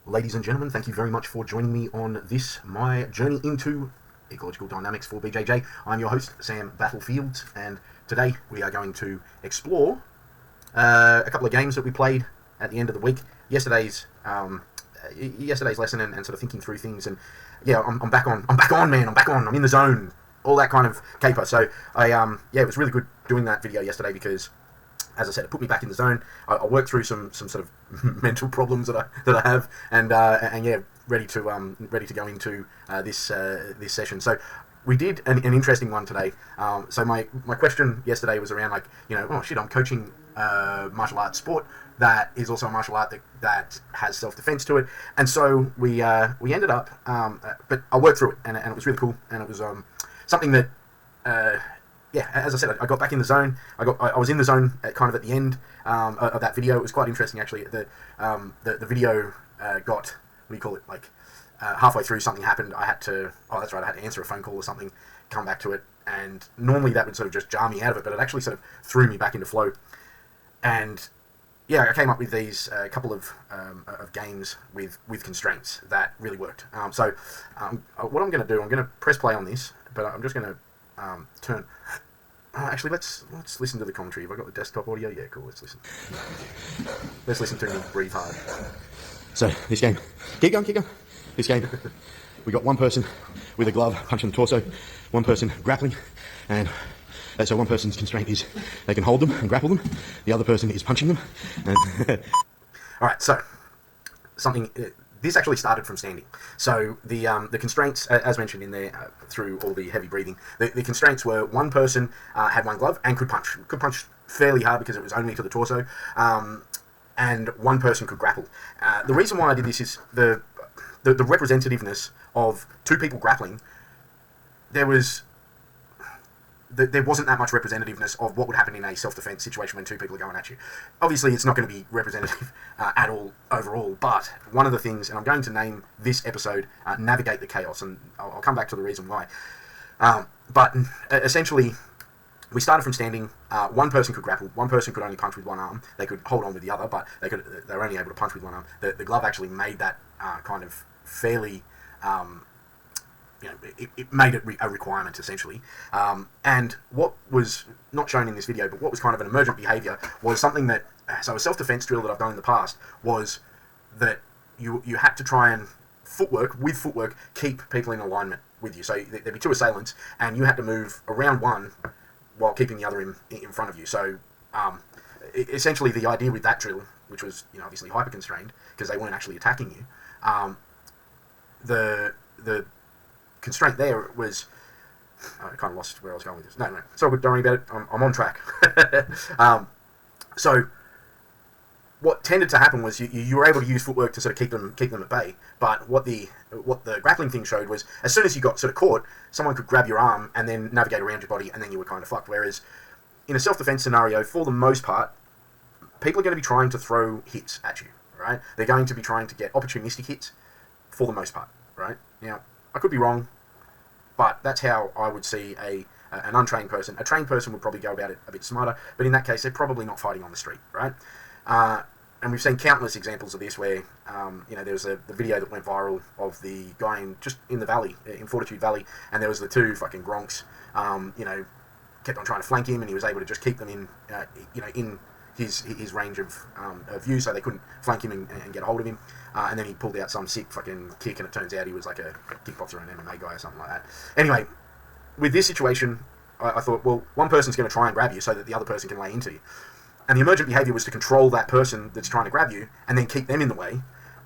Ladies and gentlemen, thank you very much for joining me on this, my journey into ecological dynamics for BJJ. I'm your host, Sam Battlefield, and today we are going to explore a couple of games that we played at the end of the week. Yesterday's lesson and sort of thinking through things, and yeah, I'm back on, man, I'm in the zone, all that kind of caper. So it was really good doing that video yesterday because, as I said, it put me back in the zone. I worked through some sort of mental problems that I have, and yeah, ready to go into this session. So we did an interesting one today. So my question yesterday was around, like, oh shit, I'm coaching martial arts sport that is also a martial art that has self-defense to it, and so we ended up, but I worked through it, and it was really cool, and it was something that. Yeah, as I said, I got back in the zone. I was in the zone at the end of that video. It was quite interesting, actually. The video got, what do you call it, like halfway through something happened. I had to answer a phone call or something, come back to it, and normally that would sort of just jar me out of it, but it actually sort of threw me back into flow. And yeah, I came up with these couple of games with constraints that really worked. So what I'm going to do, I'm going to press play on this, but I'm just going to turn. Actually, let's listen to the commentary. Have I got the desktop audio? Yeah, cool. Let's listen. Let's listen to me breathe hard. So this game, keep going. This game, we got one person with a glove punching the torso, one person grappling, and so one person's constraint is they can hold them and grapple them. The other person is punching them. And all right, so something. This actually started from standing. So the constraints, as mentioned in there, through all the heavy breathing, the constraints were one person had one glove and could punch fairly hard because it was only to the torso, and one person could grapple. The reason why I did this is the representativeness of two people grappling. There wasn't that much representativeness of what would happen in a self-defense situation when two people are going at you. Obviously, it's not going to be representative at all overall, but one of the things, and I'm going to name this episode Navigate the Chaos, and I'll come back to the reason why. But essentially, we started from standing. One person could grapple. One person could only punch with one arm. They could hold on with the other, but they were only able to punch with one arm. The glove actually made that kind of fairly... it made it a requirement, essentially. And what was not shown in this video, but what was kind of an emergent behaviour, was something that... So a self-defense drill that I've done in the past was that you had to try and with footwork, keep people in alignment with you. So there'd be two assailants, and you had to move around one while keeping the other in front of you. So essentially the idea with that drill, which was obviously hyper-constrained, because they weren't actually attacking you, the constraint there was... I kind of lost where I was going with this. No, so don't worry about it. I'm on track. So what tended to happen was you were able to use footwork to sort of keep them at bay. But what the grappling thing showed was, as soon as you got sort of caught, someone could grab your arm and then navigate around your body, and then you were kind of fucked. Whereas in a self-defense scenario, for the most part, people are going to be trying to throw hits at you, right? They're going to be trying to get opportunistic hits for the most part, right? Now, I could be wrong, but that's how I would see an untrained person. A trained person would probably go about it a bit smarter, but in that case, they're probably not fighting on the street, right? And we've seen countless examples of this where, there was the video that went viral of the guy in the valley, in Fortitude Valley, and there was the two fucking gronks, kept on trying to flank him, and he was able to just keep them in his range of view, so they couldn't flank him and get a hold of him. And then he pulled out some sick fucking kick, and it turns out he was like a kickboxer and MMA guy or something like that. Anyway, with this situation, I thought, well, one person's going to try and grab you so that the other person can lay into you. And the emergent behaviour was to control that person that's trying to grab you and then keep them in the way.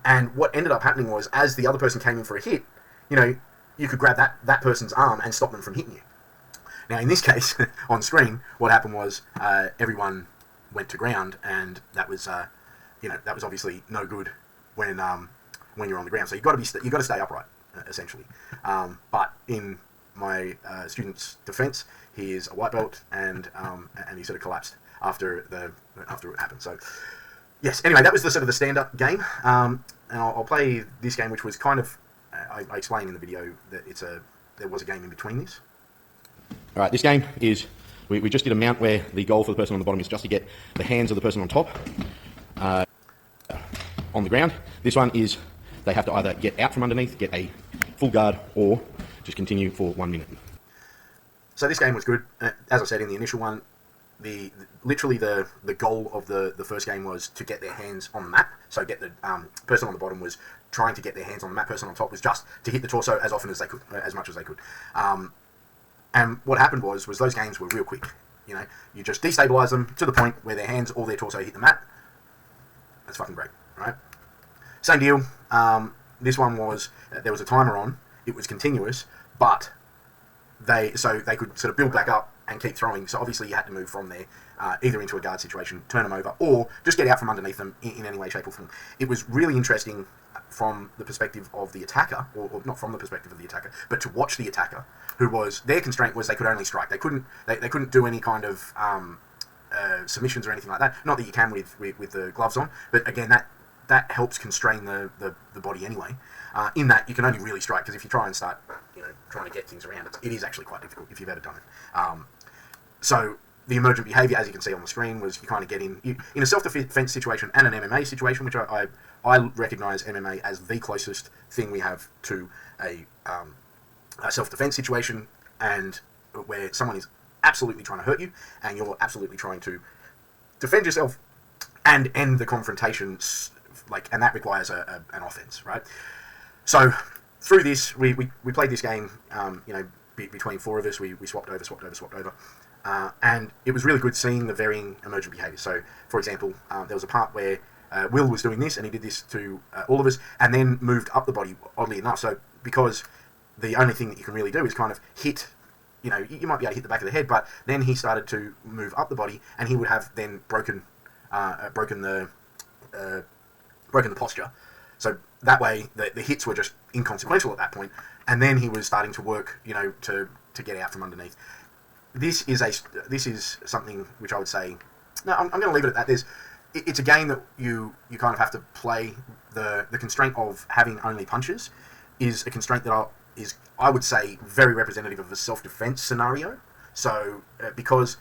And what ended up happening was, as the other person came in for a hit, you could grab that person's arm and stop them from hitting you. Now, in this case, on screen, what happened was everyone went to ground, and that was obviously no good when you're on the ground. So you got to stay upright, essentially. But in my student's defence, he is a white belt, and he sort of collapsed after it happened. So yes. Anyway, that was the sort of the stand-up game, and I'll play this game, which was kind of I explained in the video that there was a game in between this. All right, this game is we just did a mount where the goal for the person on the bottom is just to get the hands of the person on top on the ground. This one is they have to either get out from underneath, get a full guard, or just continue for 1 minute. So this game was good. As I said in the initial one, literally the goal of the first game was to get their hands on the map. So get the person on the bottom was trying to get their hands on the map. Person on top was just to hit the torso as often as they could, as much as they could. And what happened was those games were real quick. You know, you just destabilize them to the point where their hands or their torso hit the mat. That's fucking great, right? Same deal. This one was there was a timer on. It was continuous, but they could sort of build back up and keep throwing. So obviously you had to move from there, either into a guard situation, turn them over, or just get out from underneath them in any way, shape, or form. It was really interesting from the perspective of the attacker, or not from the perspective of the attacker, but to watch the attacker, who was their constraint was they could only strike. They couldn't do any kind of submissions or anything like that. Not that you can with the gloves on, but again that helps constrain the body anyway. In that you can only really strike, because if you try and start trying to get things around, it is actually quite difficult if you've ever done it. So the emergent behaviour, as you can see on the screen, was you kind of get in a self-defense situation and an MMA situation, which I recognise MMA as the closest thing we have to a self-defense situation, and where someone is absolutely trying to hurt you, and you're absolutely trying to defend yourself and end the confrontation, and that requires an offense, right? So through this, we played this game, between four of us. We swapped over. And it was really good seeing the varying emergent behaviours. So, for example, there was a part where Will was doing this, and he did this to all of us, and then moved up the body, oddly enough. So, because the only thing that you can really do is kind of hit, you might be able to hit the back of the head, but then he started to move up the body, and he would have then broken the posture. So that way, the hits were just inconsequential at that point, and then he was starting to work, to get out from underneath. This is something which I would say, no, I'm going to leave it at that. It's a game that you kind of have to play. The constraint of having only punches is a constraint that I would say very representative of a self-defense scenario. So because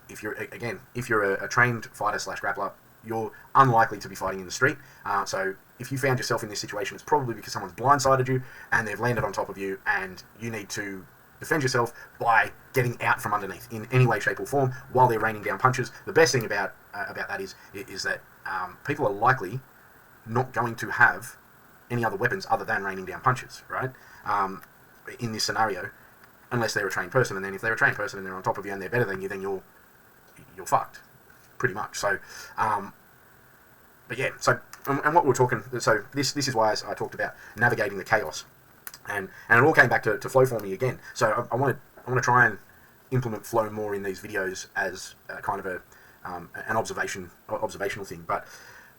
if you're a trained fighter / grappler, you're unlikely to be fighting in the street. So if you found yourself in this situation, it's probably because someone's blindsided you and they've landed on top of you, and you need to defend yourself by getting out from underneath in any way, shape, or form while they're raining down punches. The best thing about that is that people are likely not going to have any other weapons other than raining down punches, right? In this scenario, unless they're a trained person, and then if they're a trained person and they're on top of you and they're better than you, then you're fucked, pretty much. So, but yeah. So, and what we're talking. So this is why I talked about navigating the chaos. And it all came back to flow for me again. So I want to try and implement flow more in these videos as kind of an observational thing. But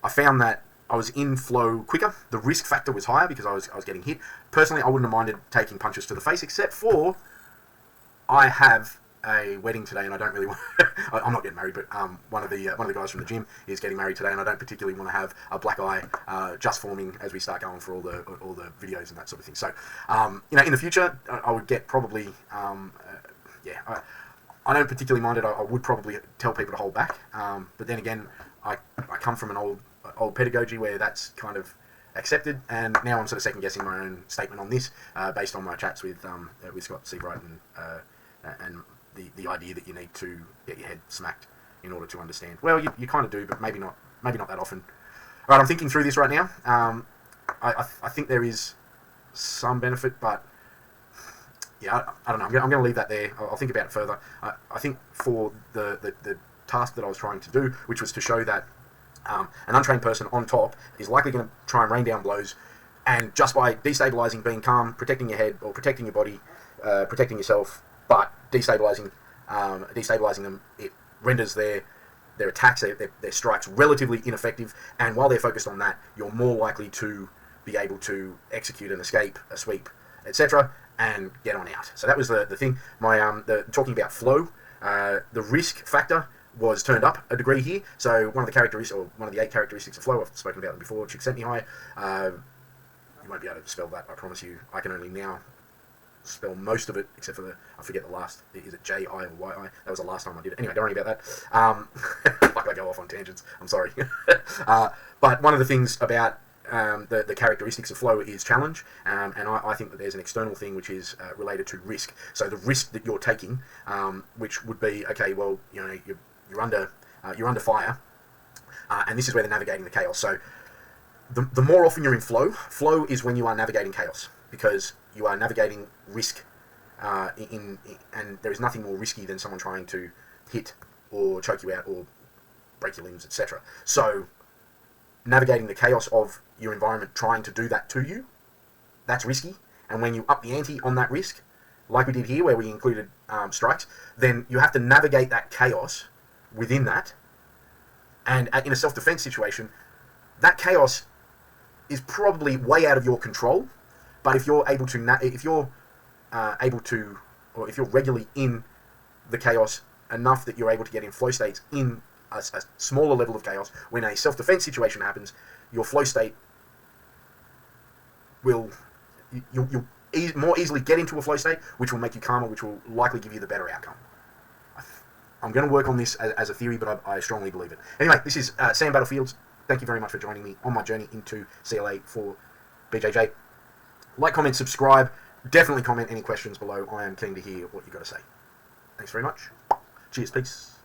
I found that I was in flow quicker. The risk factor was higher because I was getting hit. Personally, I wouldn't have minded taking punches to the face, except for I have a wedding today, and I don't really want. I'm not getting married, but one of the guys from the gym is getting married today, and I don't particularly want to have a black eye just forming as we start going for all the videos and that sort of thing. So, in the future, I would get probably, I don't particularly mind it. I would probably tell people to hold back, but then again, I come from an old pedagogy where that's kind of accepted, and now I'm sort of second guessing my own statement on this based on my chats with Scott Seabright and the idea that you need to get your head smacked in order to understand. Well, you kind of do, but maybe not that often. All right, I'm thinking through this right now. I think there is some benefit, but yeah, I don't know. I'm going to leave that there. I'll think about it further. I think for the task that I was trying to do, which was to show that an untrained person on top is likely going to try and rain down blows, and just by destabilizing, being calm, protecting your head or protecting your body, protecting yourself, but destabilizing them, it renders their attacks, their strikes relatively ineffective. And while they're focused on that, you're more likely to be able to execute an escape, a sweep, etc., and get on out. So that was the thing. Talking about flow, the risk factor was turned up a degree here. So one of the characteristics, or one of the 8 characteristics of flow, I've spoken about them before. Chick sent me high. You won't be able to spell that, I promise you. I can only now spell most of it, except for I forget the last. Is it J-I or Y-I? That was the last time I did it. Anyway, don't worry about that. Like I go off on tangents. I'm sorry. But one of the things about the characteristics of flow is challenge, and I think that there's an external thing which is related to risk. So the risk that you're taking, which would be, okay, well, you know, you're under fire, and this is where they're navigating the chaos. So the more often you're in flow is when you are navigating chaos, because you are navigating risk, and there is nothing more risky than someone trying to hit or choke you out or break your limbs, etc. So navigating the chaos of your environment, trying to do that to you, that's risky. And when you up the ante on that risk, like we did here where we included strikes, then you have to navigate that chaos within that. And in a self-defense situation, that chaos is probably way out of your control. But if you're able to, or if you're regularly in the chaos enough that you're able to get in flow states in a smaller level of chaos, when a self-defense situation happens, your flow state will, you'll more easily get into a flow state, which will make you calmer, which will likely give you the better outcome. I'm going to work on this as a theory, but I strongly believe it. Anyway, this is Sam Battlefields. Thank you very much for joining me on my journey into CLA for BJJ. Like, comment, subscribe. Definitely comment any questions below. I am keen to hear what you've got to say. Thanks very much. Cheers, peace.